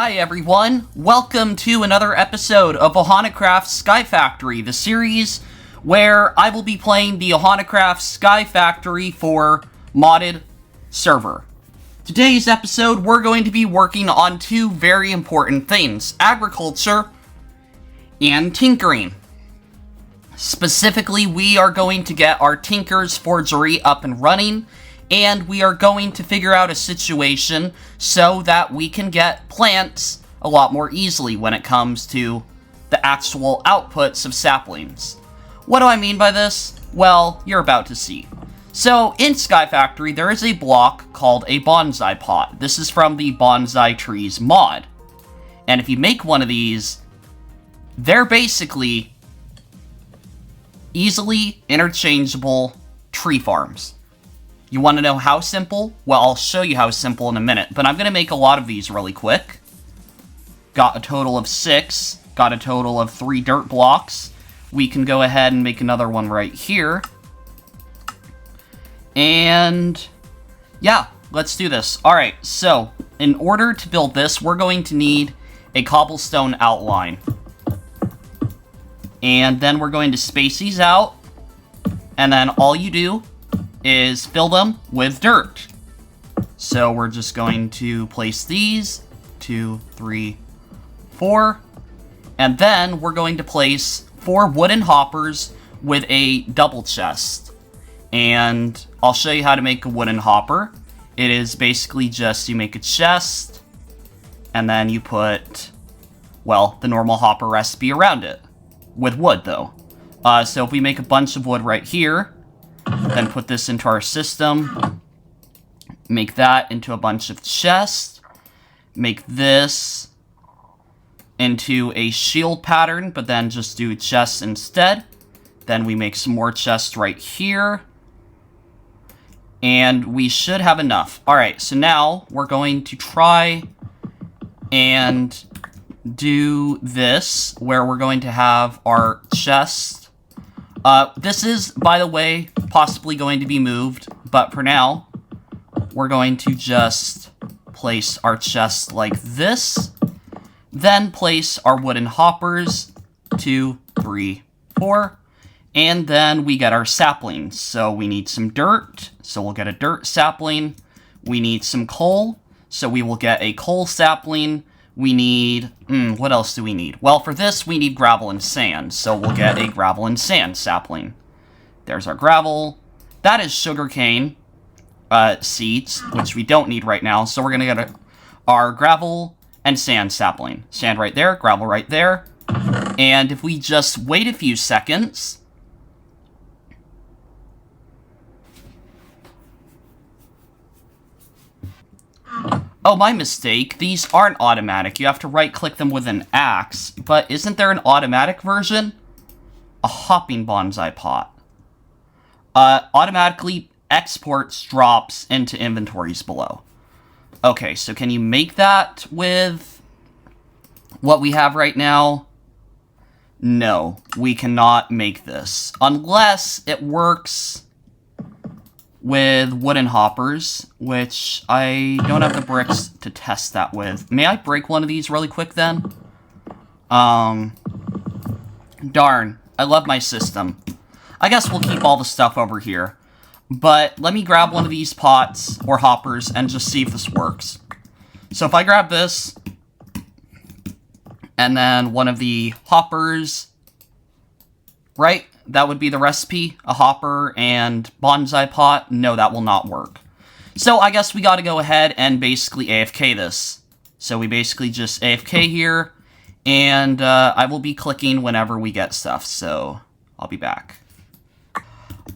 Hi everyone, welcome to another episode of OhanaCraft Skyfactory, the series where I will be playing the OhanaCraft Skyfactory for modded server. Today's episode, we're going to be working on two very important things, agriculture and tinkering. Specifically, we are going to get our Tinker's Forgery up and running, and we are going to figure out a situation so that we can get plants a lot more easily when it comes to the actual outputs of saplings. What do I mean by this? Well, you're about to see. So, in Skyfactory, there is a block called a bonsai pot. This is from the Bonsai Trees mod. And if you make one of these, they're basically easily interchangeable tree farms. You want to know how simple? Well, I'll show you how simple in a minute, but I'm going to make a lot of these really quick. Got a total of 6, got a total of 3 dirt blocks. We can go ahead and make another one right here. And yeah, let's do this. Alright, so in order to build this, we're going to need a cobblestone outline. And then we're going to space these out, and then all you do is fill them with dirt. So we're just going to place these, 2, 3, 4, and then we're going to place 4 wooden hoppers with a double chest. And I'll show you how to make a wooden hopper. It is basically just you make a chest, and then you put, well, the normal hopper recipe around it. With wood, though. So if we make a bunch of wood right here, then put this into our system, make that into a bunch of chests, make this into a shield pattern, but then just do chests instead. Then we make some more chests right here, and we should have enough. Alright, so now we're going to try and do this, where we're going to have our chest. This is, by the way, possibly going to be moved, but for now, we're going to just place our chest like this, then place our wooden hoppers, 2, 3, 4, and then we get our saplings. So we need some dirt, so we'll get a dirt sapling. We need some coal, so we will get a coal sapling. We need, what else do we need? Well, for this, we need gravel and sand, so we'll get a gravel and sand sapling. There's our gravel. That is sugarcane seeds, which we don't need right now, so we're going to get our gravel and sand sapling. Sand right there, gravel right there. And if we just wait a few seconds, oh, my mistake. These aren't automatic. You have to right-click them with an axe. But isn't there an automatic version? A hopping bonsai pot. Automatically exports drops into inventories below. Okay, so can you make that with what we have right now? No, we cannot make this. Unless it works with wooden hoppers, which I don't have the bricks to test that with. May I break one of these really quick then? Darn. I love my system. I guess we'll keep all the stuff over here. But let me grab one of these pots or hoppers and just see if this works. So if I grab this, and then one of the hoppers, right? That would be the recipe, a hopper and bonsai pot. No, that will not work. So I guess we gotta go ahead and basically AFK this. So we basically just AFK here, and I will be clicking whenever we get stuff, so I'll be back.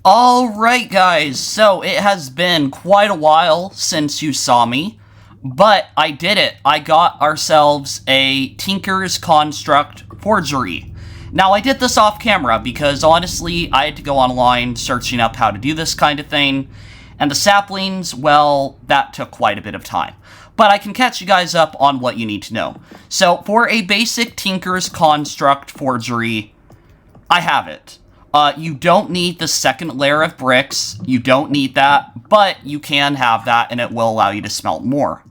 Alright guys, so it has been quite a while since you saw me, but I did it. I got ourselves a Tinker's Construct Forgery. Now, I did this off camera because, honestly, I had to go online searching up how to do this kind of thing, and the saplings, well, that took quite a bit of time. But I can catch you guys up on what you need to know. So, for a basic Tinker's Construct Forgery, I have it. You don't need the second layer of bricks, you don't need that, but you can have that, and it will allow you to smelt more.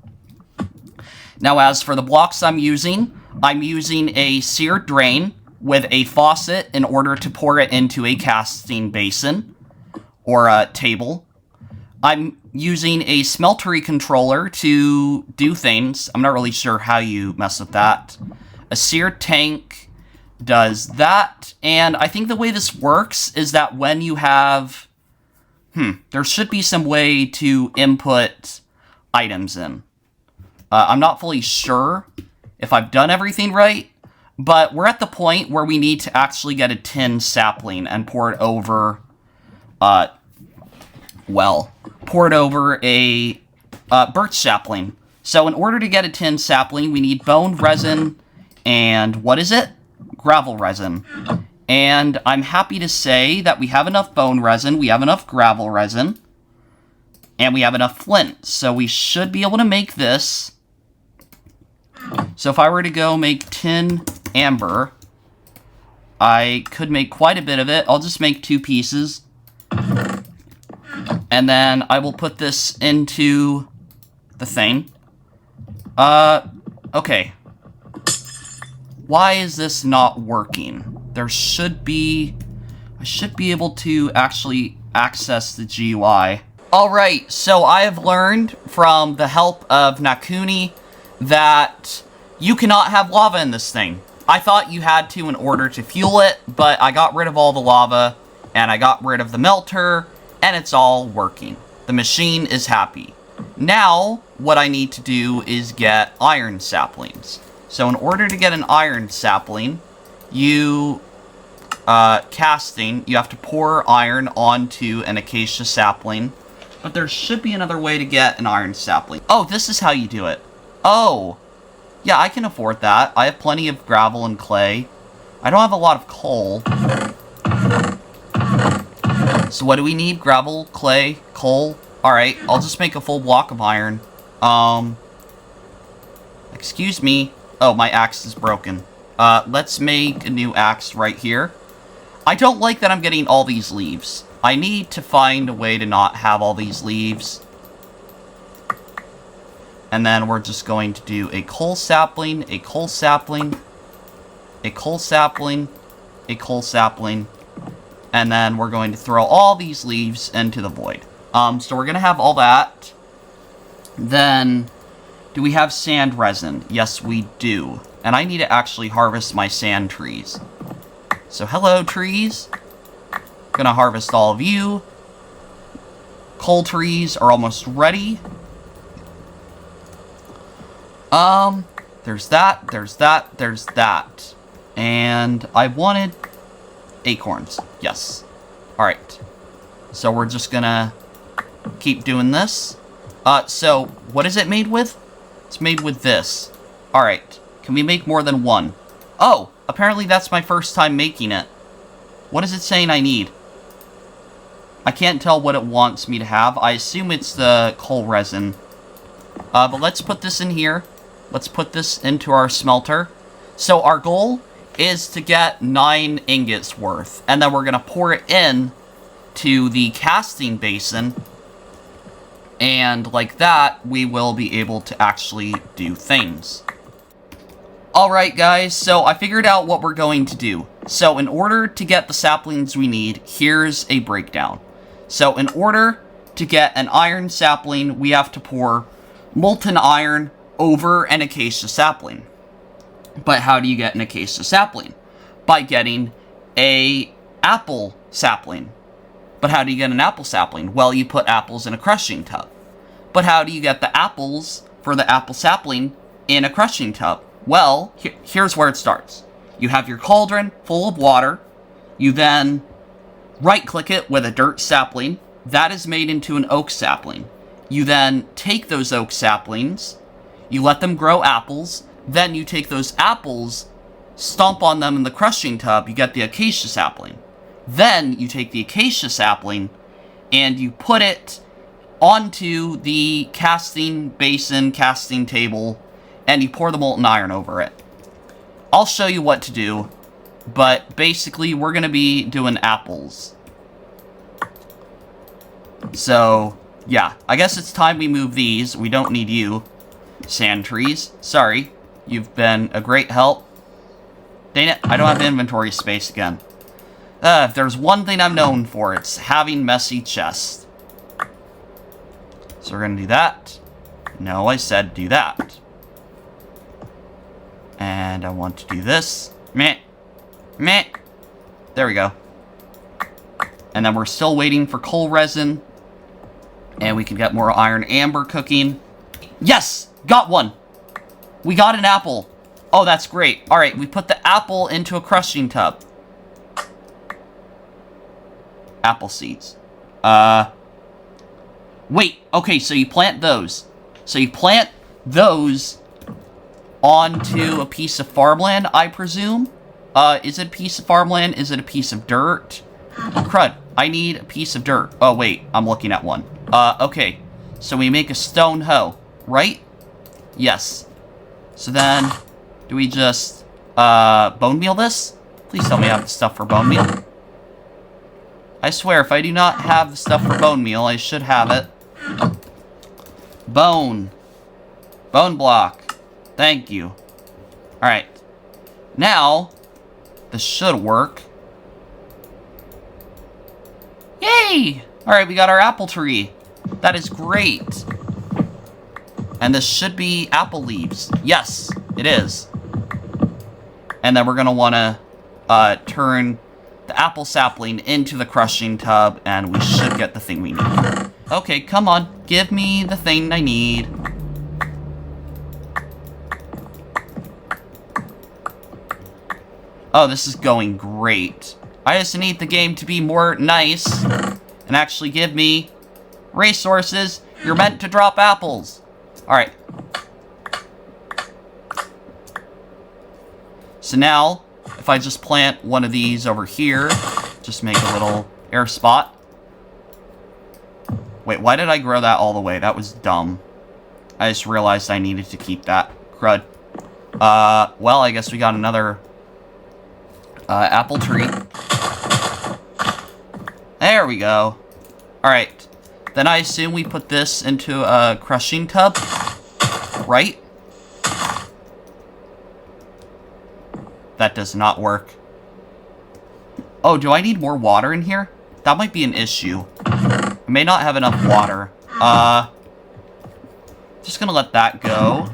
Now, as for the blocks I'm using a seared drain with a faucet in order to pour it into a casting basin or a table. I'm using a smeltery controller to do things. I'm not really sure how you mess with that. A seared tank does that, and I think the way this works is that when you have... there should be some way to input items in. I'm not fully sure if I've done everything right, but we're at the point where we need to actually get a tin sapling and pour it over, pour it over a birch sapling. So in order to get a tin sapling, we need bone resin and, what is it? Gravel resin. And I'm happy to say that we have enough bone resin, we have enough gravel resin, and we have enough flint. So we should be able to make this. So if I were to go make tin amber, I could make quite a bit of it. I'll just make 2 pieces. And then I will put this into the thing. Okay. Why is this not working? There should be... I should be able to actually access the GUI. Alright, so I have learned from the help of Nakuni that you cannot have lava in this thing. I thought you had to in order to fuel it, but I got rid of all the lava, and I got rid of the melter, and it's all working. The machine is happy. Now, what I need to do is get iron saplings. So in order to get an iron sapling, you have to pour iron onto an acacia sapling. But there should be another way to get an iron sapling. Oh, this is how you do it. Oh, yeah, I can afford that. I have plenty of gravel and clay. I don't have a lot of coal. So what do we need? Gravel, clay, coal. Alright, I'll just make a full block of iron. Excuse me. Oh, my axe is broken. Let's make a new axe right here. I don't like that I'm getting all these leaves. I need to find a way to not have all these leaves. And then we're just going to do a coal sapling, a coal sapling, a coal sapling, a coal sapling. And then we're going to throw all these leaves into the void. So we're going to have all that. Then, do we have sand resin? Yes, we do. And I need to actually harvest my sand trees. So hello, trees. Gonna harvest all of you. Coal trees are almost ready. There's that, there's that, there's that. And I wanted acorns. Yes. Alright. So we're just gonna keep doing this. So what is it made with? It's made with this. Alright. Can we make more than one? Oh, apparently that's my first time making it. What is it saying I need? I can't tell what it wants me to have. I assume it's the coal resin. But let's put this in here. Let's put this into our smelter. So our goal is to get 9 ingots worth. And then we're going to pour it in to the casting basin. And like that, we will be able to actually do things. Alright guys, so I figured out what we're going to do. So in order to get the saplings we need, here's a breakdown. So in order to get an iron sapling, we have to pour molten iron over an acacia sapling. But how do you get an acacia sapling? By getting a apple sapling. But how do you get an apple sapling? Well, you put apples in a crushing tub. But how do you get the apples for the apple sapling in a crushing tub? Well, here's where it starts. You have your cauldron full of water. You then right-click it with a dirt sapling. That is made into an oak sapling. You then take those oak saplings, you let them grow apples, then you take those apples, stomp on them in the crushing tub, you get the acacia sapling. Then you take the acacia sapling and you put it onto the casting basin, casting table, and you pour the molten iron over it. I'll show you what to do, but basically we're going to be doing apples. So, yeah, I guess it's time we move these. We don't need you. Sand trees. Sorry. You've been a great help. Dang it, I don't have inventory space again. If there's one thing I'm known for, it's having messy chests. So we're gonna do that. No, I said do that. And I want to do this. Meh. Meh. There we go. And then we're still waiting for coal resin. And we can get more iron amber cooking. Yes! Got one! We got an apple. Oh, that's great. Alright, we put the apple into a crushing tub. Apple seeds. Wait, okay, so you plant those. So you plant those onto a piece of farmland, I presume? Is it a piece of farmland? Is it a piece of dirt? Oh, crud. I need a piece of dirt. Oh, wait. I'm looking at one. Okay. So we make a stone hoe, right? Yes. So then, do we just, bone meal this? Please tell me I have the stuff for bone meal. I swear, if I do not have the stuff for bone meal, I should have it. Bone. Bone block. Thank you. Alright. Now, this should work. Yay! Alright, we got our apple tree. That is great. And this should be apple leaves. Yes, it is. And then we're going to want to turn the apple sapling into the crushing tub, and we should get the thing we need. Okay, come on. Give me the thing I need. Oh, this is going great. I just need the game to be more nice and actually give me resources. You're meant to drop apples. Alright. So now, if I just plant one of these over here, just make a little air spot. Wait, why did I grow that all the way? That was dumb. I just realized I needed to keep that. Crud. Well, I guess we got another apple tree. There we go. Alright. Then I assume we put this into a crushing tub. Right? That does not work. Oh, do I need more water in here? That might be an issue. I may not have enough water. Just gonna let that go.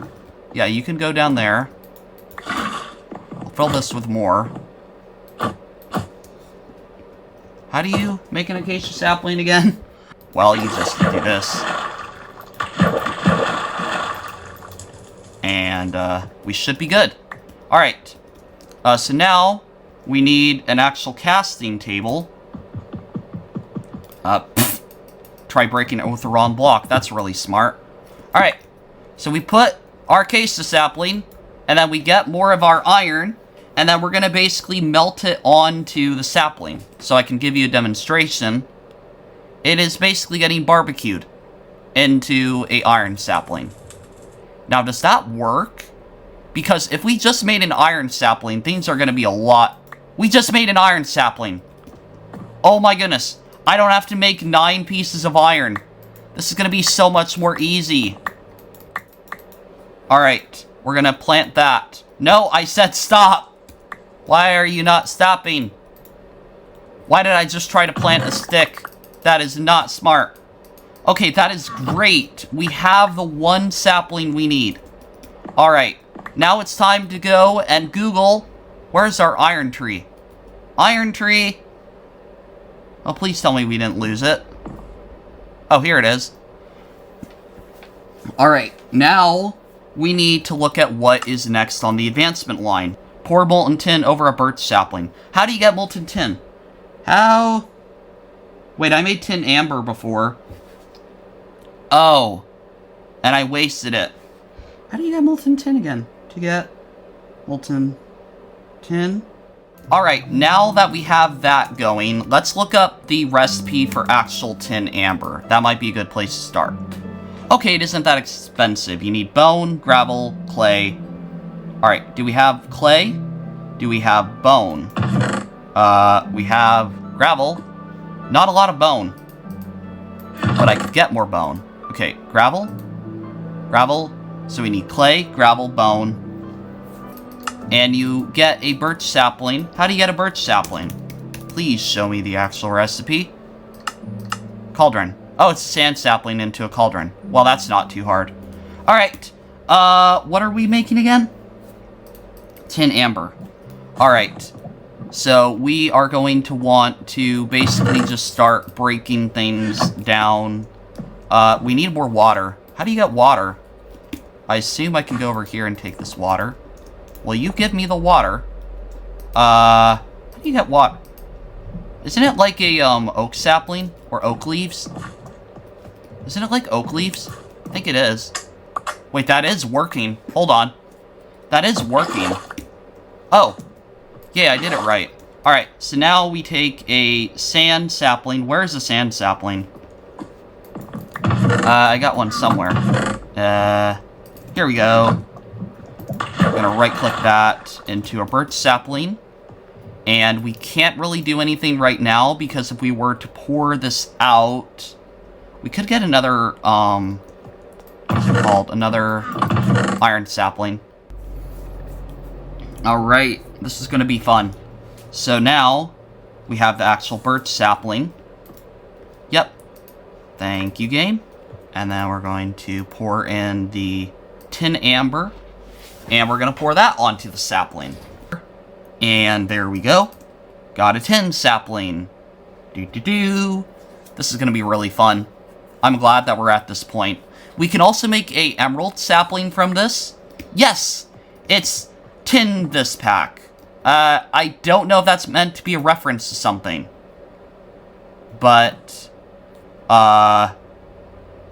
Yeah, you can go down there. I'll fill this with more. How do you make an acacia sapling again? Well, you just do this. And, we should be good. Alright. So now, we need an actual casting table. Try breaking it with the wrong block. That's really smart. Alright. So we put our acacia sapling, and then we get more of our iron, and then we're going to basically melt it onto the sapling. So I can give you a demonstration. It is basically getting barbecued into a iron sapling. Now, does that work? Because if we just made an iron sapling, things are going to be a lot. We just made an iron sapling. Oh my goodness. I don't have to make 9 pieces of iron. This is going to be so much more easy. Alright, we're going to plant that. No, I said stop. Why are you not stopping? Why did I just try to plant a stick? That is not smart. Okay, that is great. We have the one sapling we need. Alright, now it's time to go and Google, where's our iron tree? Iron tree. Oh, please tell me we didn't lose it. Oh, here it is. Alright, now we need to look at what is next on the advancement line. Pour molten tin over a birch sapling. How do you get molten tin? How? Wait, I made tin amber before. Oh. And I wasted it. How do you get molten tin again? To get molten tin? Alright, now that we have that going, let's look up the recipe for actual tin amber. That might be a good place to start. Okay, it isn't that expensive. You need bone, gravel, clay. Alright, do we have clay? Do we have bone? We have gravel. Not a lot of bone. But I could get more bone. Okay, gravel. Gravel. So we need clay, gravel, bone. And you get a birch sapling. How do you get a birch sapling? Please show me the actual recipe. Cauldron. Oh, it's a sand sapling into a cauldron. Well, that's not too hard. Alright. What are we making again? Tin amber. Alright. So we are going to want to basically just start breaking things down. We need more water. How do you get water? I assume I can go over here and take this water. Will you give me the water? How do you get water? Isn't it like a, oak sapling? Or oak leaves? Isn't it like oak leaves? I think it is. Wait, that is working. Hold on. That is working. Oh. Yeah, I did it right. Alright, so now we take a sand sapling. Where's the sand sapling? I got one somewhere. Here we go. I'm gonna right-click that into a birch sapling. And we can't really do anything right now, because if we were to pour this out, we could get another, what's it called? Another iron sapling. Alright, this is gonna be fun. So now, we have the actual birch sapling. Yep. Thank you, game. And then we're going to pour in the tin amber. And we're going to pour that onto the sapling. And there we go. Got a tin sapling. Do-do-do. This is going to be really fun. I'm glad that we're at this point. We can also make a emerald sapling from this. Yes! It's tin this pack. I don't know if that's meant to be a reference to something. But, oh,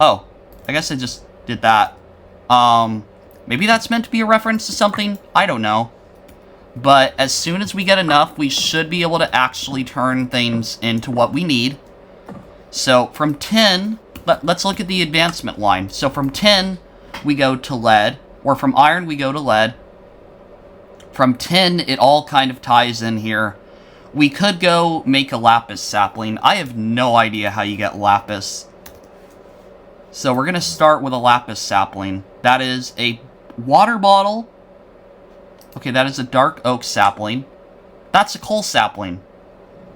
I guess I just did that. Maybe that's meant to be a reference to something? I don't know. But as soon as we get enough, we should be able to actually turn things into what we need. So, from tin, let's look at the advancement line. So, from tin, we go to lead. Or from iron, we go to lead. From tin, it all kind of ties in here. We could go make a lapis sapling. I have no idea how you get lapis. So we're going to start with a lapis sapling. That is a water bottle. Okay, that is a dark oak sapling. That's a coal sapling.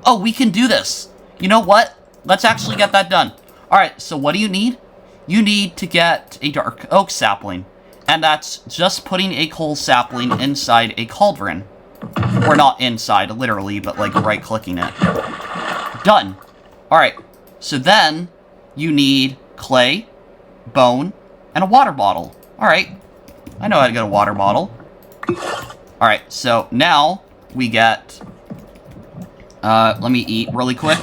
Oh, we can do this. You know what? Let's actually get that done. Alright, so what do you need? You need to get a dark oak sapling. And that's just putting a coal sapling inside a cauldron. Or not inside, literally, but like right-clicking it. Done. Alright, so then you need clay, bone, and a water bottle. Alright, I know how to get a water bottle. Alright, so now we get... let me eat really quick.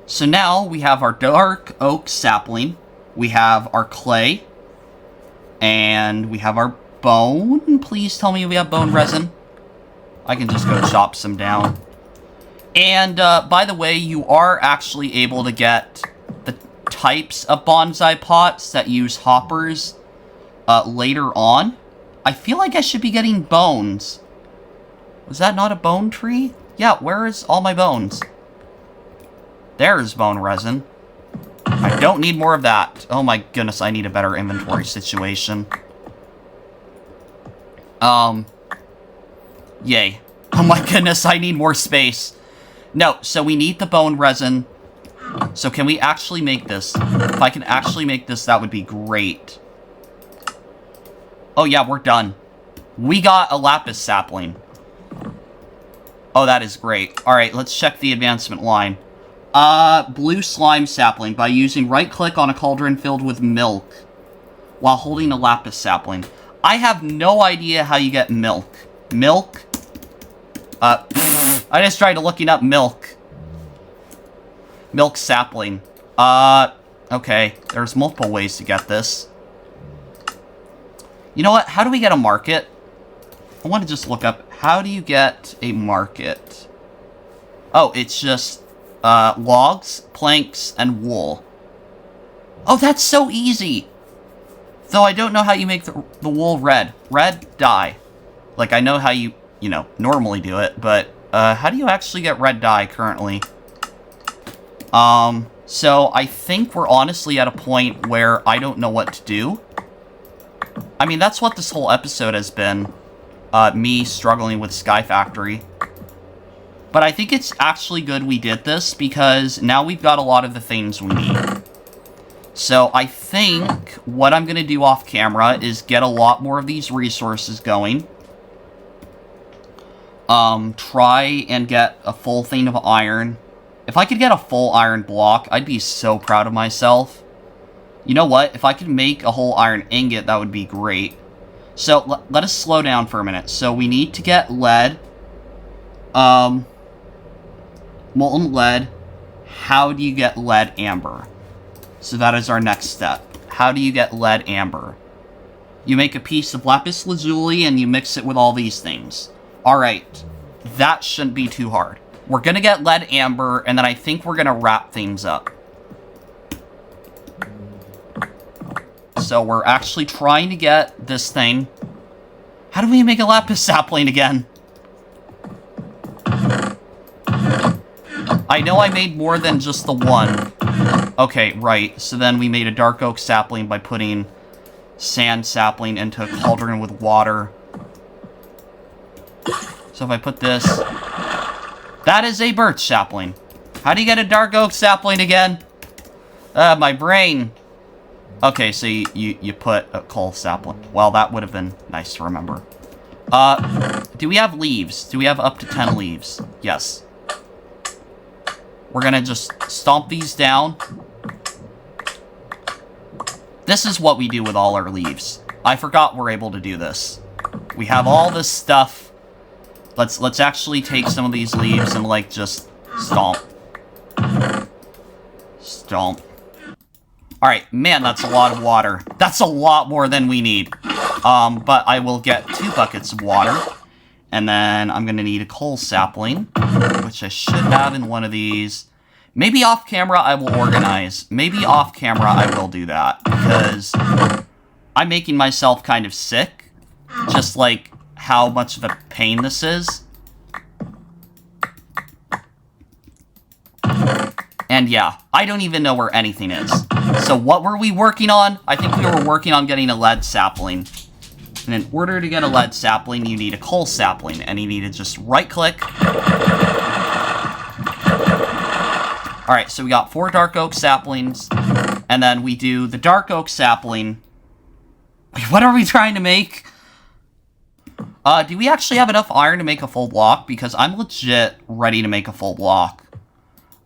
So now we have our dark oak sapling, we have our clay, and we have our bone. Please tell me we have bone resin. I can just go chop some down. And, by the way, you are actually able to get the types of bonsai pots that use hoppers later on. I feel like I should be getting bones. Was that not a bone tree? Yeah, where is all my bones? There's bone resin. I don't need more of that. Oh my goodness, I need a better inventory situation. Yay. Oh my goodness, I need more space. No, so we need the bone resin. So can we actually make this? If I can actually make this, that would be great. Oh yeah, we're done. We got a lapis sapling. Oh, that is great. Alright, let's check the advancement line. Blue slime sapling by using right-click on a cauldron filled with milk while holding a lapis sapling. I have no idea how you get milk. Milk? I just tried looking up milk. Milk sapling. Okay. There's multiple ways to get this. You know what? How do we get a market? I want to just look up, how do you get a market? Oh, it's just... logs, planks, and wool. Oh, that's so easy! Though I don't know how you make the wool red. Red dye. Like, I know how you know, normally do it, but, how do you actually get red dye currently? So I think we're honestly at a point where I don't know what to do. I mean, that's what this whole episode has been. Me struggling with Skyfactory. But I think it's actually good we did this, because now we've got a lot of the things we need. So I think what I'm going to do off camera is get a lot more of these resources going. Try and get a full thing of iron. If I could get a full iron block, I'd be so proud of myself. You know what? If I could make a whole iron ingot, that would be great. So, let us slow down for a minute. So, we need to get lead. Molten lead. How do you get lead amber? So, that is our next step. How do you get lead amber? You make a piece of lapis lazuli and you mix it with all these things. Alright. That shouldn't be too hard. We're gonna get lead amber, and then I think we're gonna wrap things up. So we're actually trying to get this thing. How do we make a lapis sapling again? I know I made more than just the one. Okay, right. So then we made a dark oak sapling by putting sand sapling into a cauldron with water. So if I put this... That is a birch sapling. How do you get a dark oak sapling again? My brain. Okay, so you put a coal sapling. Well, that would have been nice to remember. Do we have leaves? Do we have up to 10 leaves? Yes. We're gonna just stomp these down. This is what we do with all our leaves. I forgot we're able to do this. We have all this stuff. Let's actually take some of these leaves and, like, just stomp. Stomp. Alright, man, that's a lot of water. That's a lot more than we need. But I will get 2 buckets of water. And then I'm gonna need a coal sapling, which I should have in one of these. Maybe off camera I will organize. Maybe off camera I will do that, because I'm making myself kind of sick. Just like how much of a pain this is. And yeah, I don't even know where anything is. So what were we working on? I think we were working on getting a lead sapling. And in order to get a lead sapling, you need a coal sapling. And you need to just right-click. Alright, so we got 4 dark oak saplings. And then we do the dark oak sapling. Wait, what are we trying to make? Do we actually have enough iron to make a full block? Because I'm legit ready to make a full block.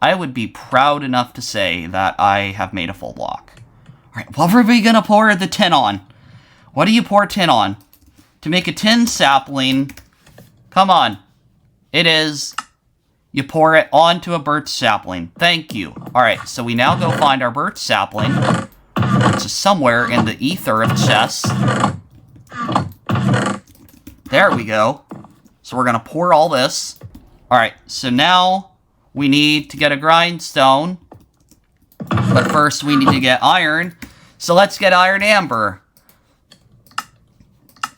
I would be proud enough to say that I have made a full block. Alright, what are we gonna pour the tin on? What do you pour tin on? To make a tin sapling, come on. It is, you pour it onto a birch sapling. Thank you. Alright, so we now go find our birch sapling, which is somewhere in the ether of chests. There we go. So we're gonna pour all this. Alright, so now we need to get a grindstone. But first we need to get iron. So let's get iron amber.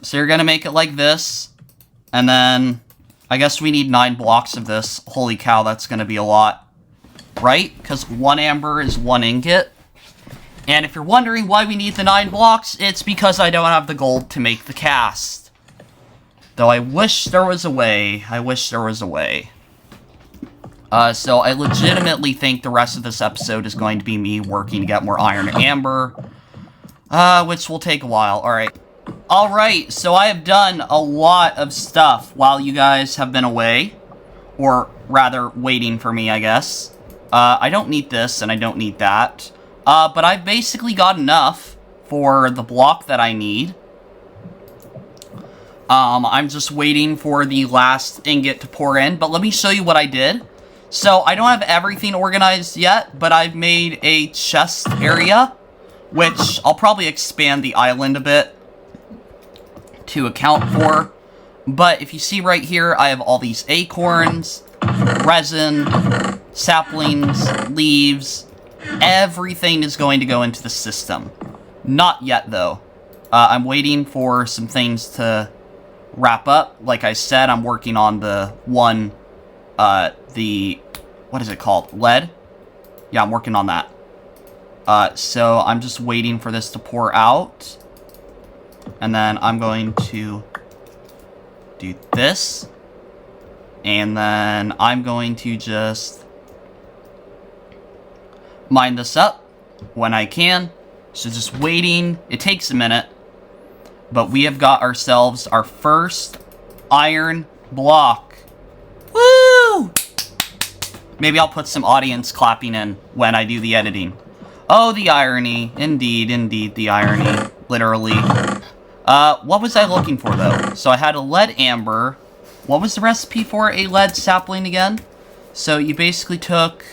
So you're gonna make it like this. And then I guess we need 9 blocks of this. Holy cow, that's gonna be a lot. Right? Because 1 amber is 1 ingot. And if you're wondering why we need the 9 blocks, it's because I don't have the gold to make the cast. Though I wish there was a way. I wish there was a way. So I legitimately think the rest of this episode is going to be me working to get more iron amber. Which will take a while. Alright. Alright, so I have done a lot of stuff while you guys have been away. Or rather, waiting for me, I guess. I don't need this, and I don't need that. But I've basically got enough for the block that I need. I'm just waiting for the last ingot to pour in, but let me show you what I did. So, I don't have everything organized yet, but I've made a chest area, which I'll probably expand the island a bit to account for. But if you see right here, I have all these acorns, resin, saplings, leaves. Everything is going to go into the system. Not yet, though. I'm waiting for some things to wrap up. Like I said, I'm working on the one, what is it called? Lead? Yeah, I'm working on that. So I'm just waiting for this to pour out. And then I'm going to do this. And then I'm going to just mine this up when I can. So just waiting. It takes a minute. But we have got ourselves our first iron block. Woo! Maybe I'll put some audience clapping in when I do the editing. Oh, the irony. Indeed, indeed, the irony. Literally. What was I looking for, though? So I had a lead amber. What was the recipe for a lead sapling again? So you basically took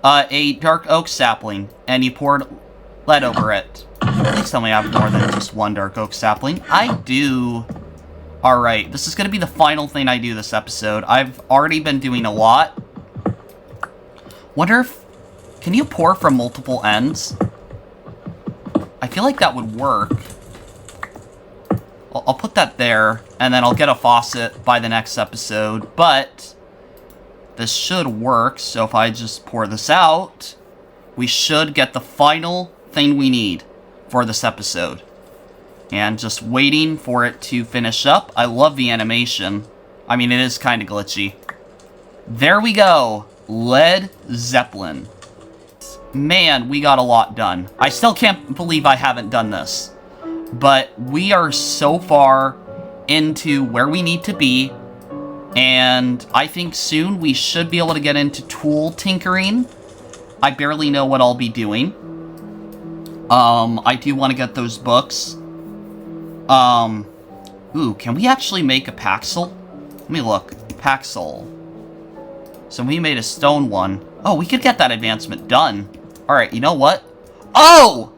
a dark oak sapling and you poured lead over it. Please tell me I have more than just one dark oak sapling. I do. Alright, this is going to be the final thing I do this episode. I've already been doing a lot. Wonder if... Can you pour from multiple ends? I feel like that would work. I'll put that there, and then I'll get a faucet by the next episode, but this should work, so if I just pour this out, we should get the final thing we need for this episode. And just waiting for it to finish up. I love the animation. I mean, it is kind of glitchy. There we go. Led Zeppelin. Man, we got a lot done. I still can't believe I haven't done this. But we are so far into where we need to be, and I think soon we should be able to get into tool tinkering. I barely know what I'll be doing. I do want to get those books. Ooh, can we actually make a paxel? Let me look. Paxel. So we made a stone one. Oh, we could get that advancement done. Alright, you know what? Oh!